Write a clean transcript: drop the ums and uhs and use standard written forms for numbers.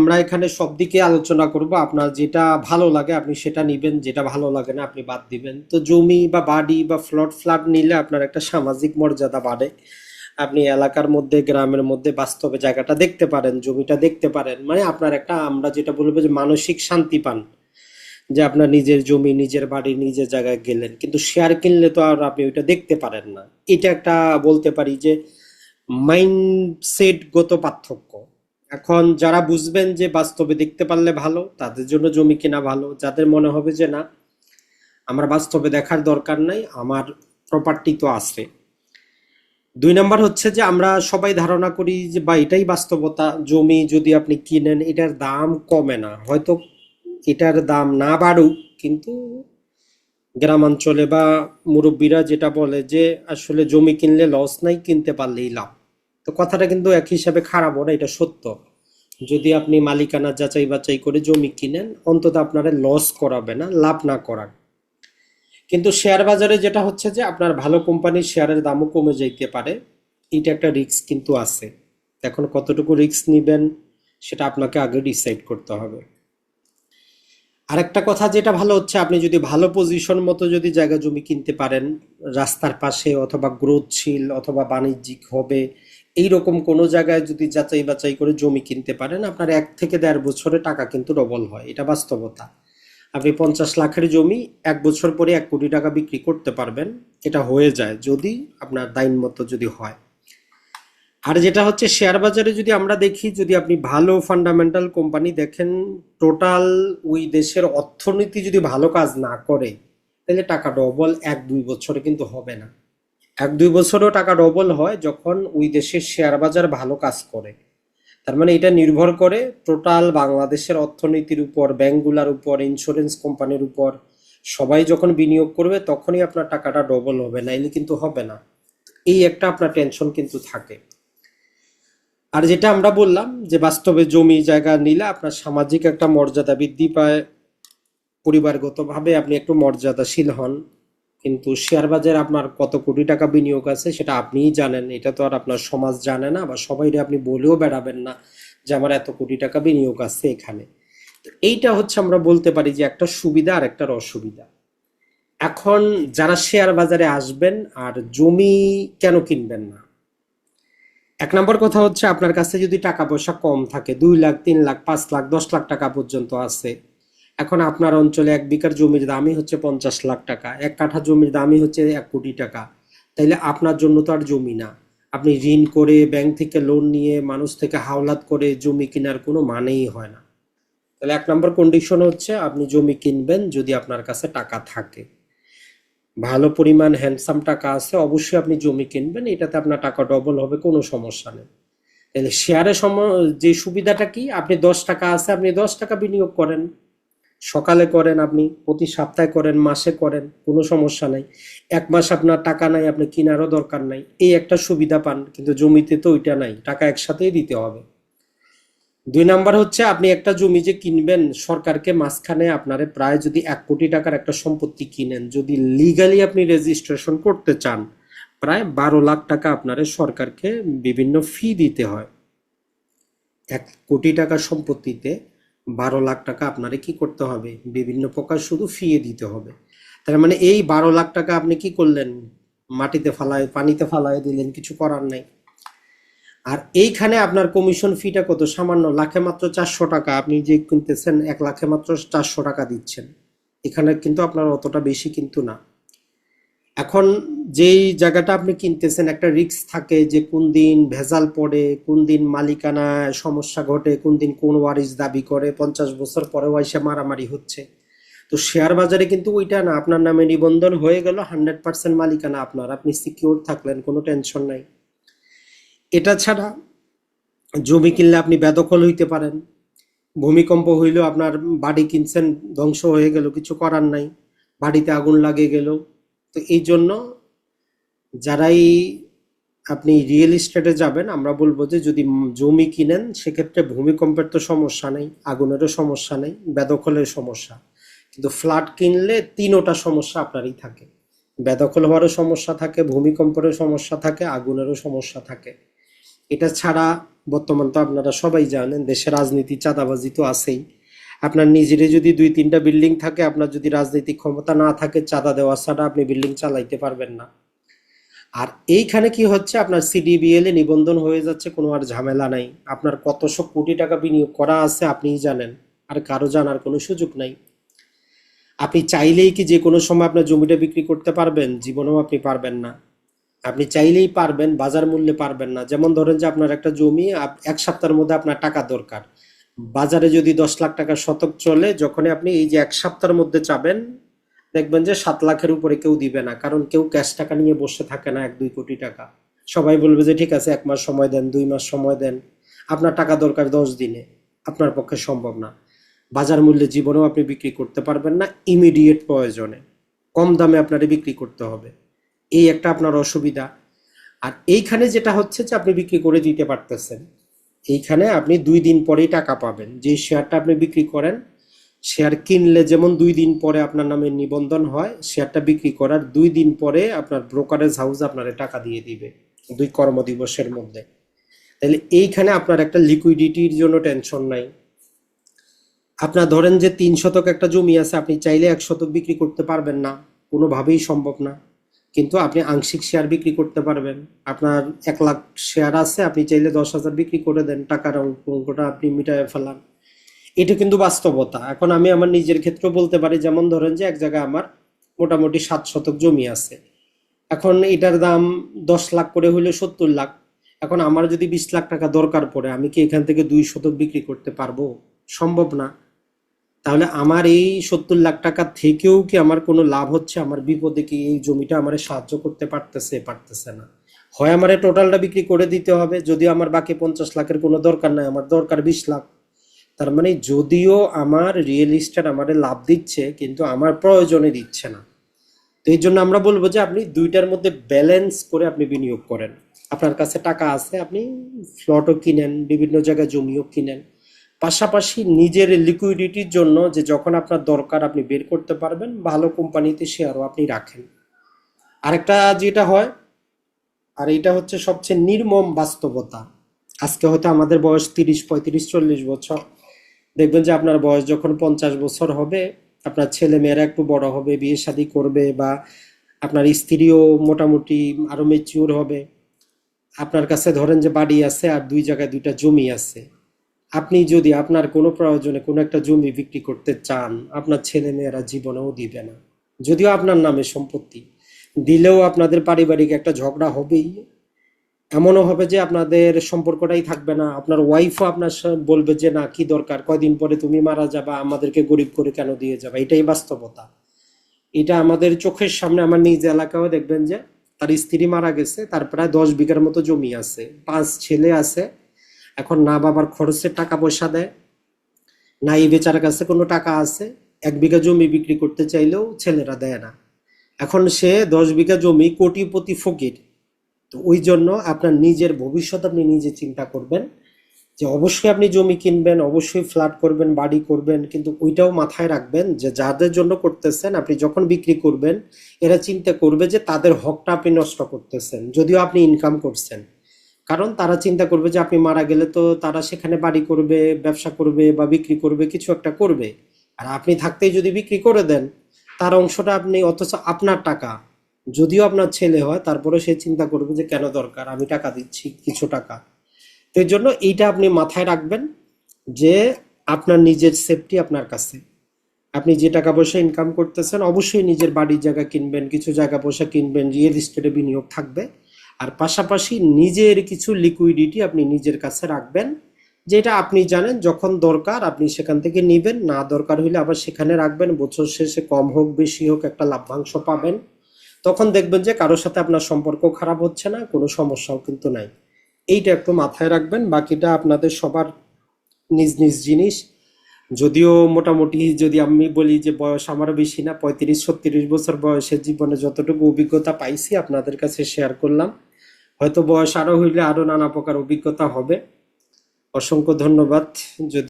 আমরা এখানে সব দিকে আলোচনা করব। আপনার যেটা ভালো লাগে আপনি সেটা নিবেন, যেটা ভালো লাগে না আপনি বাদ দিবেন। তো জমি বা বাড়ি বা ফ্ল্যাট নিলে আপনার একটা সামাজিক মর্যাদা বাড়ে। আপনি এলাকার মধ্যে, গ্রামের মধ্যে বাস্তবে জায়গাটা দেখতে পারেন, জমিটা দেখতে পারেন, মানে আপনার একটা, আমরা যেটা বলবো যে মানসিক শান্তি পান, যে আপনার নিজের জমি, নিজের বাড়ি, নিজের জায়গায় গেলেন। কিন্তু শেয়ার কিনলে তো আর আপনি ওইটা দেখতে পারেন না। এটা একটা বলতে পারি যে মাইন্ডসেট গত পার্থক্য। এখন যারা বুঝবেন যে বাস্তবে দেখতে পারলে ভালো, তাদের জন্য জমি কেনা ভালো। যাদের মনে হবে যে না, আমার বাস্তবে দেখার দরকার নাই, আমার প্রপার্টি তো আছে। দুই নাম্বার হচ্ছে যে আমরা সবাই ধারণা করি যে, বা এটাই বাস্তবতা, জমি যদি আপনি কিনেন এটার দাম কমে না। হয়তো এটার দাম না বাড়ুক, কিন্তু গ্রামাঞ্চলে বা মুরব্বীরা যেটা বলে যে আসলে জমি কিনলে লস নাই, কিনতে পারলেই লাভ। তো কথাটা কিন্তু এক হিসাবে খারাপও না, এটা সত্য। যদি আপনি মালিকানা যাচাই বাছাই করে জমি কিনেন, অন্তত আপনারা লস করাবে না, লাভ না করার। কিন্তু শেয়ার বাজারে যেটা হচ্ছে যে আপনার ভালো কোম্পানির শেয়ারের দামও কমে যাইতে পারে। এটা একটা রিস্ক কিন্তু আছে। এখন কতটুকু রিস্ক নিবেন সেটা আপনাকে আগে ডিসাইড করতে হবে। আরেকটা কথা যেটা ভালো হচ্ছে, আপনি যদি ভালো পজিশন মতো যদি জায়গা জমি কিনতে পারেন, রাস্তার পাশে অথবা গ্রোথশীল অথবা বাণিজ্যিক হবে এইরকম কোনো জায়গায় যদি যাচাই বাছাই করে জমি কিনতে পারেন, আপনার 1 থেকে 1.5 বছরে টাকা কিন্তু ডবল হয়। এটা বাস্তবতা। আপনি 50 লাখের জমি 1 বছর পরে 1 কোটি টাকা বিক্রি করতে পারবেন। এটা হয়ে যায় যদি আপনার দাইন মতো যদি হয়। আর যেটা হচ্ছে শেয়ার বাজারে যদি আমরা দেখি, যদি আপনি ভালো ফান্ডামেন্টাল কোম্পানি দেখেন, টোটাল ওই দেশের অর্থনীতি যদি ভালো কাজ না করে, তাহলে টাকা ডবল 1-2 বছরে কিন্তু হবে না। 1-2 বছরেও টাকা ডবল হয় যখন ওই দেশের শেয়ার বাজার ভালো কাজ করে। তার মানে এটা নির্ভর করে টোটাল বাংলাদেশের অর্থনীতির উপর, ব্যাংকগুলোর উপর, ইন্স্যুরেন্স কোম্পানির উপর। সবাই যখন বিনিয়োগ করবে তখনই আপনার টাকাটা ডবল হবে, নাইলে কিন্তু হবে না। এই একটা আপনার টেনশন কিন্তু থাকে। আর যেটা আমরা বললাম যে বাস্তবে জমি জায়গা নিলে আপনার সামাজিক একটা মর্যাদা বৃদ্ধি পায়, পরিবারগতভাবে আপনি একটু মর্যাদাশীল হন। কিন্তু শেয়ার বাজারে আপনার কত কোটি টাকা বিনিয়োগ আছে সেটা আপনিই জানেন, এটা তো আর আপনার সমাজ জানে না, বা সবাই আপনি বলেও বেড়াবেন না যে আমার এত কোটি টাকা বিনিয়োগ আছে এখানে। তো এইটা হচ্ছে আমরা বলতে পারি যে একটা সুবিধা আর একটা অসুবিধা। এখন যারা শেয়ার বাজারে আসবেন আর জমি কেন কিনবেন না? 1 নম্বর কথা হচ্ছে, আপনার কাছে যদি টাকা পয়সা কম থাকে, 2 লাখ, 3 লাখ, 5 লাখ, 10 লাখ টাকা পর্যন্ত আছে। এখন আপনার অঞ্চলে 1 বিঘার জমির দামই হচ্ছে 50 লাখ টাকা, 1 কাঠা জমির দামই হচ্ছে 1 কোটি টাকা। তাইলে আপনার জন্য তো আর জমি না। আপনি ঋণ করে, ব্যাংক থেকে লোন নিয়ে, মানুষ থেকে হাওলাত করে জমি কেনার কোনো মানেই হয় না। তাহলে 1 নম্বর কন্ডিশন হচ্ছে আপনি জমি কিনবেন যদি আপনার কাছে টাকা থাকে, ভালো পরিমাণ হ্যান্ডসাম টাকা আছে, অবশ্যই আপনি জমি কিনবেন। এটাতে আপনার টাকা ডবল হবে, কোনো সমস্যা নেই। তাহলে শেয়ারে যে সুবিধাটা কি, আপনি 10 টাকা আছে, আপনি 10 টাকা বিনিয়োগ করেন, সকালে করেন, আপনি প্রতি সপ্তাহে করেন, মাসে করেন, কোনো সমস্যা নাই। 1 মাস আপনার টাকা নাই, আপনি কিনারও দরকার নাই, এই একটা সুবিধা পান। কিন্তু জমিতে তো ওইটা নাই, টাকা একসাথেই দিতে হবে। 2 নাম্বার হচ্ছে, আপনি একটা জমি যে কিনবেন, সরকারকে মাঝখানে আপনারে প্রায়, যদি 1 কোটি টাকার একটা সম্পত্তি কিনেন, যদি লিগালি আপনি রেজিস্ট্রেশন করতে চান, প্রায় 12 লাখ টাকা আপনারে সরকারকে বিভিন্ন ফি দিতে হয়। 1 কোটি টাকার সম্পত্তিতে 12 লাখ টাকা আপনারে কি করতে হবে, বিভিন্ন প্রকার শুধু ফি দিতে হবে। তার মানে এই 12 লাখ টাকা আপনি কি করলেন, মাটিতে ফালায়, পানিতে ফালায় দিলেন, কিছু করার নাই। আর এইখানে আপনার কমিশন ফিটা কত সামান্য, লাখে মাত্র 400 টাকা। আপনি যে কিনতেছেন 1 লাখে মাত্র 400 টাকা দিচ্ছেন। এখানে কিন্তু আপনার অতটা বেশি কিন্তু না। এখন যেই জায়গাটা আপনি কিনতেছেন, একটা রিস্ক থাকে যে কোন দিন ভেজাল পড়ে, কোন দিন মালিকানায় সমস্যা ঘটে, কোন দিন কোন ওয়ারিশ দাবি করে, 50 বছর পরেও এসে মারামারি হচ্ছে। তো শেয়ার বাজারে কিন্তু ওইটা না, আপনার নামে নিবন্ধন হয়ে গেল, 100% মালিকানা আপনার, আপনি সিকিউর থাকলেন, কোনো টেনশন নাই। এটা ছাড়া জমি কিনলে আপনি বেদখল হইতে পারেন। ভূমিকম্প হইলেও আপনার বাড়ি কিনছেন, ধ্বংস হয়ে গেল, কিছু করার নাই, বাড়িতে আগুন লাগে গেল। তো এই জন্য যারাই আপনি রিয়েল এস্টেটে যাবেন, আমরা বলবো যে যদি জমি কিনেন, সেক্ষেত্রে ভূমিকম্পের তো সমস্যা নেই, আগুনেরও সমস্যা নেই, বেদখলের সমস্যা। কিন্তু ফ্ল্যাট কিনলে তিনোটা সমস্যা আপনারই থাকে, বেদখল হওয়ারও সমস্যা থাকে, ভূমিকম্পেরও সমস্যা থাকে, আগুনেরও সমস্যা থাকে। এটা ছাড়া বর্তমান তো আপনারা সবাই জানেন দেশে রাজনীতি চাঁদাবাজি তো আছেই। আপনার নিজেরই যদি 2-3টা বিল্ডিং থাকে, আপনার যদি রাজনৈতিক ক্ষমতা না থাকে, চাঁদা দেওয়া ছাড়া আপনি বিল্ডিং চালাইতে পারবেন না। আর এইখানে কি হচ্ছে, আপনার সিডিবিএল এ নিবন্ধন হয়ে যাচ্ছে, কোনো আর ঝামেলা নাই। আপনার কতশো কোটি টাকা বিনিয়োগ করা আছে আপনিই জানেন, আর কারো জানার কোনো সুযোগ নাই। আপনি চাইলেই কি যে কোনো সময় আপনার জমিটা বিক্রি করতে পারবেন? জীবনেও আপনি পারবেন না। আপনি চাইলেই পারবেন, বাজার মূল্যে পারবেন না। যেমন ধরেন যে আপনার একটা জমি, এক সপ্তাহের মধ্যে আপনার টাকা দরকার, বাজারে যদি 10 লাখ টাকা শতক চলে, যখনই আপনি এই যে এক সপ্তাহের মধ্যে চাবেন, দেখবেন যে 7 লাখের উপরে কেউ দিবে না, কারণ কেউ ক্যাশ টাকা নিয়ে বসে থাকে না 1-2 কোটি টাকা। সবাই বলবে যে ঠিক আছে 1 মাস সময় দেন, 2 মাস সময় দেন, আপনার টাকা দরকার 10 দিনে। আপনার পক্ষে সম্ভব না। বাজার মূল্যে জীবনেও আপনি বিক্রি করতে পারবেন না, ইমিডিয়েট প্রয়োজনে কম দামে আপনারে বিক্রি করতে হবে। এই একটা আপনার অসুবিধা। আর এইখানে যেটা হচ্ছে যে আপনি বিক্রি করে দিতে পারতেছেন, এইখানে আপনি 2 দিন পরেই টাকা পাবেন। যে শেয়ারটা আপনি বিক্রি করেন, শেয়ার কিনলে যেমন 2 দিন পরে আপনার নামে নিবন্ধন হয়, শেয়ারটা বিক্রি করার 2 দিন পরে আপনার ব্রোকারেজ হাউস আপনারে টাকা দিয়ে দিবে, 2 কর্মদিবসের মধ্যে। তাহলে এইখানে আপনার একটা লিকুইডিটির জন্য টেনশন নাই। আপনার ধরেন যে 3 শতক একটা জমি আছে, আপনি চাইলে 1 শতক বিক্রি করতে পারবেন না, কোনোভাবেই সম্ভব না। কিন্তু আপনি আংশিক শেয়ার বিক্রি করতে পারবেন। আপনার 1 লাখ শেয়ার আছে, আপনি চাইলে 10,000 বিক্রি করে দেন, টাকার অঙ্কটা আপনি মিটায় ফেলান। এটা কিন্তু বাস্তবতা। এখন আমি আমার নিজের ক্ষেত্রে বলতে পারি, যেমন ধরেন যে এক জায়গায় আমার মোটামুটি 7 শতক জমি আছে। এখন এটার দাম 10 লাখ করে হইলে 70 লাখ। এখন আমার যদি 20 লাখ টাকা দরকার পড়ে, আমি কি এখান থেকে 2 শতক বিক্রি করতে পারবো? সম্ভব না। তাহলে আমার এই 70 লাখ টাকা থেকেও কি আমার কোনো লাভ হচ্ছে? আমার বিপদে কি এই জমিটা আমার সাহায্য করতে পারতেছে? পারতেছে না। হয় আমারে টোটালটা বিক্রি করে দিতে হবে, যদিও আমার বাকি 50 লাখের কোনো দরকার নাই, আমার দরকার 20 লাখ। তার মানে যদিও আমার রিয়েল এস্টেট আমারে লাভ দিচ্ছে, কিন্তু আমার প্রয়োজনে দিচ্ছে না। তো এই জন্য আমরা বলবো যে আপনি দুইটার মধ্যে ব্যালেন্স করে আপনি বিনিয়োগ করেন। আপনার কাছে টাকা আছে, আপনি ফ্লটও কিনেন, বিভিন্ন জায়গায় জমিও কিনেন, পাশাপাশি নিজের লিকুইডিটির জন্য, যে যখন আপনার দরকার আপনি বের করতে পারবেন, ভালো কোম্পানিতে শেয়ারও আপনি রাখেন। আরেকটা যেটা হয়, আর এটা হচ্ছে সবচেয়ে নির্মম বাস্তবতা, আজকে হয়তো আমাদের বয়স 30, 35, 40 বছর, দেখবেন যে আপনার বয়স যখন 50 বছর হবে, আপনার ছেলে মেয়েরা একটু বড় হবে, বিয়ে শাদী করবে, বা আপনার স্ত্রীও মোটামুটি আরো মেচিউর হবে। আপনার কাছে ধরেন যে বাড়ি আছে আর 2 জায়গায় 2টা জমি আছে। আপনি যদি আপনার কোনো প্রয়োজনে কোনো একটা জমি বিক্রি করতে চান, আপনার ছেলে মেয়েরা জীবনেও দিবে না। যদিও আপনার নামে সম্পত্তি, দিলেও আপনাদের পারিবারিক একটা ঝগড়া হবেই। এমনও হবে যে আপনাদের সম্পর্কটাই থাকবে না। আপনার ওয়াইফও আপনার বলবে যে না, কি দরকার, কয়দিন পরে তুমি মারা যাবা, আমাদেরকে গরিব করে কেন দিয়ে যাবা। এটাই বাস্তবতা। এটা আমাদের চোখের সামনে। আমার নিজ এলাকাও দেখবেন যে তার স্ত্রী মারা গেছে, তার প্রায় 10 বিঘার মতো জমি আছে, 5 ছেলে আছে। এখন না বাবার খরচের টাকা পয়সা দেয়, না এই বেচার কাছে কোনো টাকা আছে। 1 বিঘা জমি বিক্রি করতে চাইলেও ছেলেরা দেয় না। এখন সে 10 বিঘা জমি, কোটিপতি ফকির। তো ওই জন্য আপনার নিজের ভবিষ্যৎ আপনি নিজে চিন্তা করবেন, যে অবশ্যই আপনি জমি কিনবেন, অবশ্যই ফ্ল্যাট করবেন, বাড়ি করবেন, কিন্তু ওইটাও মাথায় রাখবেন যে যাদের জন্য করতেছেন, আপনি যখন বিক্রি করবেন, এরা চিন্তা করবে যে তাদের হকটা আপনি নষ্ট করতেছেন, যদিও আপনি ইনকাম করছেন। কারণ তারা চিন্তা করবে যে আপনি মারা গেলে তো তারা সেখানে বাড়ি করবে, ব্যবসা করবে, বা বিক্রি করবে, কিছু একটা করবে। আর আপনি থাকতেই যদি বিক্রি করে দেন, তার অংশটা আপনি, অথচ আপনার টাকা, যদিও আপনার ছেলে হয়, তারপরে সে চিন্তা করবে যে কেন দরকার, আমি টাকা দিচ্ছি কিছু টাকা। তো এই জন্য এইটা আপনি মাথায় রাখবেন, যে আপনার নিজের সেফটি আপনার কাছে। আপনি যে টাকা পয়সা ইনকাম করতেছেন, অবশ্যই নিজের বাড়ির জায়গা কিনবেন, কিছু জায়গা পয়সা কিনবেন, রিয়েল এস্টেটে বিনিয়োগ থাকবে। আর পাশাপাশি নিজের কিছু লিকুইডিটি আপনি নিজের কাছে রাখবেন, যেটা আপনি জানেন যখন দরকার আপনি সেখান থেকে নিবেন, না দরকার হলে আবার সেখানে রাখবেন। বছর শেষে কম হোক বেশি হোক একটা লাভ্যাংশ পাবেন। তখন দেখবেন যে কারোর সাথে আপনার সম্পর্ক খারাপ হচ্ছে না, কোনো সমস্যাও কিন্তু নাই। এইটা একটু মাথায় রাখবেন। বাকিটা আপনাদের সবার নিজ নিজ জিনিস। যদিও মোটামুটি যদি আমি বলি যে বয়স আমারও বেশি না, 35-36 বছর বয়সের জীবনে যতটুকু অভিজ্ঞতা পাইছি আপনাদের কাছে শেয়ার করলাম। হয়তো বয়স আরো হইলে আরো নানা প্রকার অভিজ্ঞতা হবে। অসংখ্য ধন্যবাদ। যদি